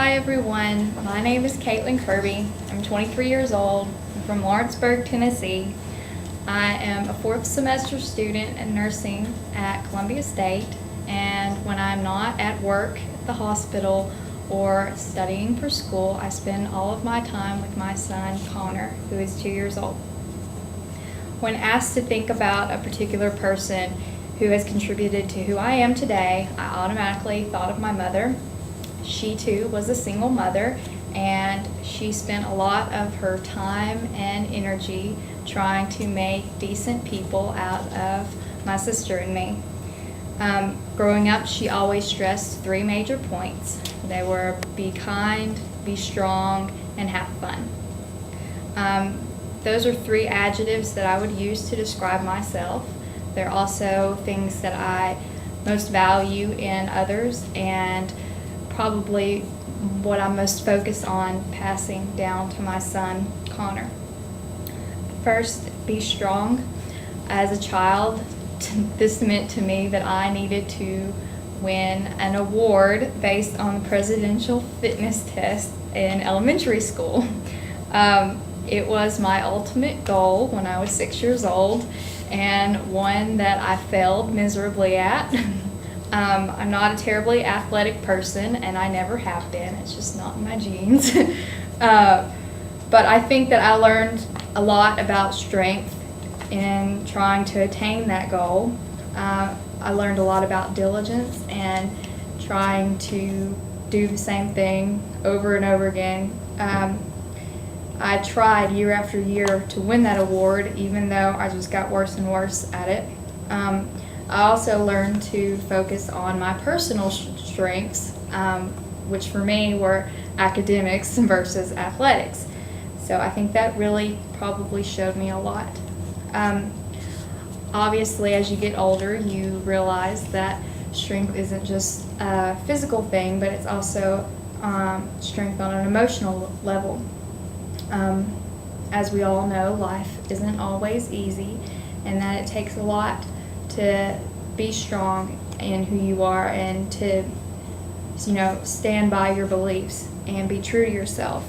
Hi everyone, my name is Caitlin Kirby. I'm 23 years old. I'm from Lawrenceburg, Tennessee. I am a fourth semester student in nursing at Columbia State, and when I'm not at work at the hospital or studying for school, I spend all of my time with my son Connor, who is 2 years old. When asked to think about a particular person who has contributed to who I am today, I automatically thought of my mother. She too was a single mother, and she spent a lot of her time and energy trying to make decent people out of my sister and me. Growing up, she always stressed three major points. They were be kind, be strong, and have fun. Those are three adjectives that I would use to describe myself. They're also things that I most value in others, and probably what I'm most focused on passing down to my son, Connor. First, be strong. As a child, this meant to me that I needed to win an award based on the presidential fitness test in elementary school. It was my ultimate goal when I was 6 years old, and one that I failed miserably at. I'm not a terribly athletic person, and I never have been. It's just not in my genes. But I think that I learned a lot about strength in trying to attain that goal. I learned a lot about diligence and trying to do the same thing over and over again. I tried year after year to win that award, even though I just got worse and worse at it. I also learned to focus on my personal strengths, which for me were academics versus athletics. So I think that really probably showed me a lot. Obviously, as you get older, you realize that strength isn't just a physical thing, but it's also strength on an emotional level. As we all know, life isn't always easy, and that it takes a lot to be strong in who you are and to, stand by your beliefs and be true to yourself.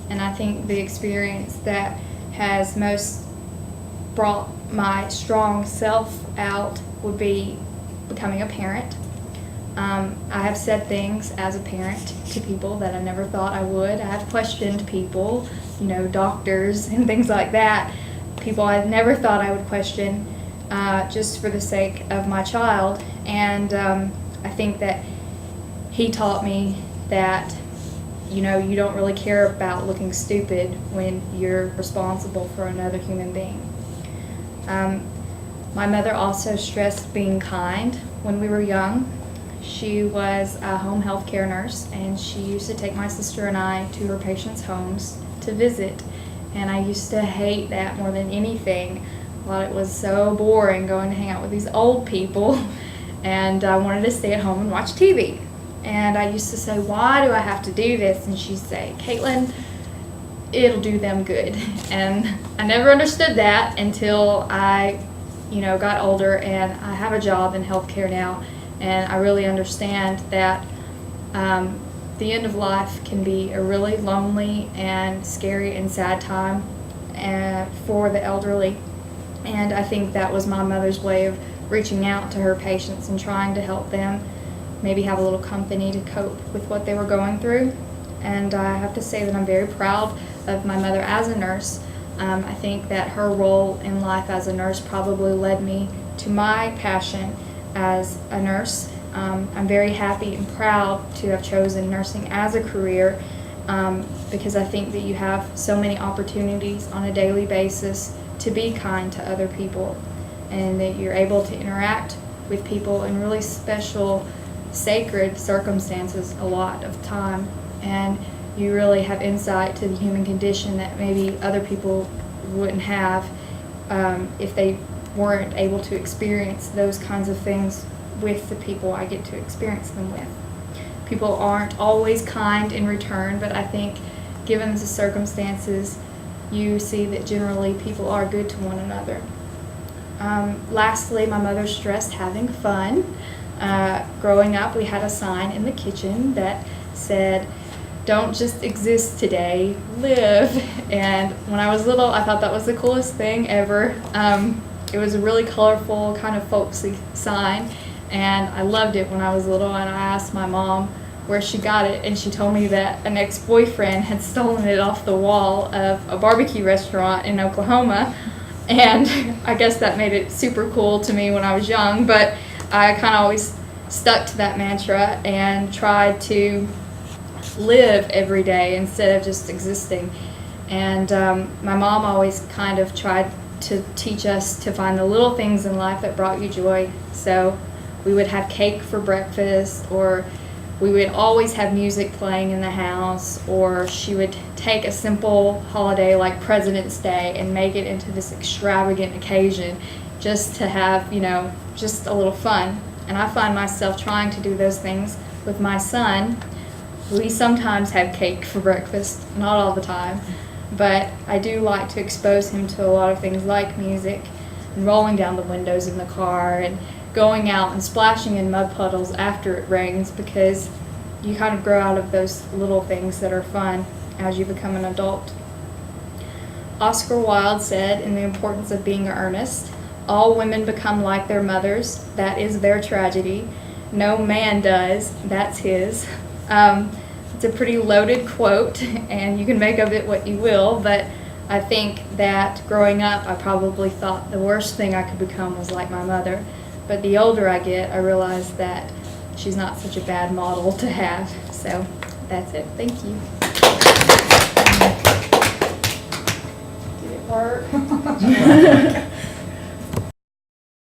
And I think the experience that has most brought my strong self out would be becoming a parent. I have said things as a parent to people that I never thought I would. I have questioned people, doctors and things like that, people I never thought I would question, just for the sake of my child. And I think that he taught me that you don't really care about looking stupid when you're responsible for another human being. My mother also stressed being kind when we were young. She was a home health care nurse, and she used to take my sister and I to her patients' homes to visit, and I used to hate that more than anything. I thought it was so boring going to hang out with these old people, and I wanted to stay at home and watch TV. And I used to say, why do I have to do this? And she'd say, Caitlin, it'll do them good. And I never understood that until I, got older, and I have a job in healthcare now, and I really understand that the end of life can be a really lonely and scary and sad time for the elderly. And I think that was my mother's way of reaching out to her patients and trying to help them maybe have a little company to cope with what they were going through. And I have to say that I'm very proud of my mother as a nurse. I think that her role in life as a nurse probably led me to my passion as a nurse. I'm very happy and proud to have chosen nursing as a career, because I think that you have so many opportunities on a daily basis to be kind to other people, and that you're able to interact with people in really special, sacred circumstances a lot of time, and you really have insight to the human condition that maybe other people wouldn't have if they weren't able to experience those kinds of things with the people I get to experience them with. People aren't always kind in return, but I think given the circumstances, you see that generally people are good to one another. Lastly, my mother stressed having fun. Growing up, we had a sign in the kitchen that said, don't just exist today, live. And when I was little, I thought that was the coolest thing ever. It was a really colorful, kind of folksy sign, and I loved it when I was little, and I asked my mom where she got it, and she told me that an ex-boyfriend had stolen it off the wall of a barbecue restaurant in Oklahoma, and I guess that made it super cool to me when I was young, but I kind of always stuck to that mantra and tried to live every day instead of just existing. And my mom always kind of tried to teach us to find the little things in life that brought you joy. So we would have cake for breakfast, or we would always have music playing in the house, or she would take a simple holiday like President's Day and make it into this extravagant occasion just to have, just a little fun. And I find myself trying to do those things with my son. We sometimes have cake for breakfast, not all the time, but I do like to expose him to a lot of things like music and rolling down the windows in the car and going out and splashing in mud puddles after it rains, because you kind of grow out of those little things that are fun as you become an adult. Oscar Wilde said in The Importance of Being Earnest, "All women become like their mothers. That is their tragedy. No man does. That's his." It's a pretty loaded quote, and you can make of it what you will, but I think that growing up, I probably thought the worst thing I could become was like my mother. But the older I get, I realize that she's not such a bad model to have. So that's it. Thank you. Did it work?